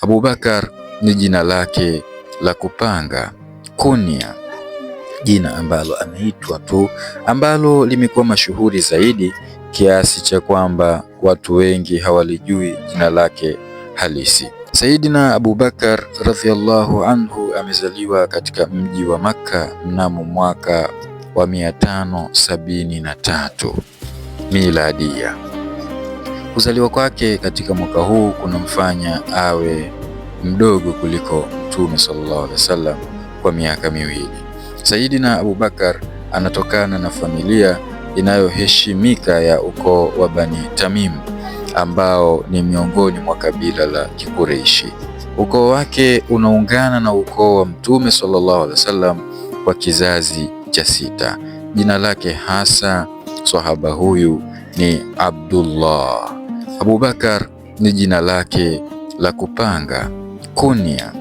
Abubakar ni jina lake la kupanga, kunia, jina ambalo anaitwa tu, ambalo limekuwa mashuhuri zaidi kiasi cha kwamba watu wengi hawalijui jina lake halisi. Saidina Abubakar radhiallahu anhu amezaliwa katika mji wa Makka mnamo mwaka wa 573 miladia. Kuzaliwa kwake katika mwaka huu kunamfanya awe mdogo kuliko Mtume sallallahu alaihi wasallam kwa miaka miwili. Saidina Abubakar anatokana na familia inayoheshimika ya ukoo wa Bani Tamim ambao ni miongoni mwa kabila la Kikureishi. Ukoo wake unaungana na ukoo wa Mtume sallallahu alaihi wasallam kwa kizazi cha 6. Jina lake hasa sahaba huyu ni Abdullah. Abubakar ni jina lake la kupanga, kunia,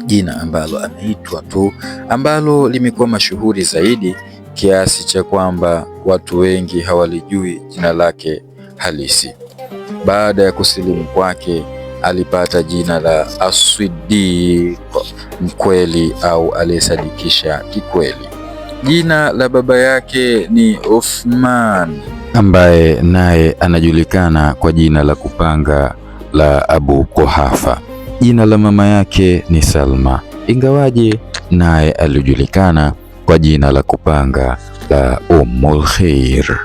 jina ambalo anaitwa tu, ambalo limekuwa mashuhuri zaidi kiasi cha kwamba watu wengi hawalijui jina lake halisi. Baada ya kusilimu kwake alipata jina la As-Siddiq, mkweli au aliyesadikisha kikweli. Jina la baba yake ni Uthman, ambaye naye anajulikana kwa jina la kupanga la Abu Quhafa. Jina la mama yake ni Salma, ingawaje naye alijulikana kwa jina la kupanga la Ummul Khair.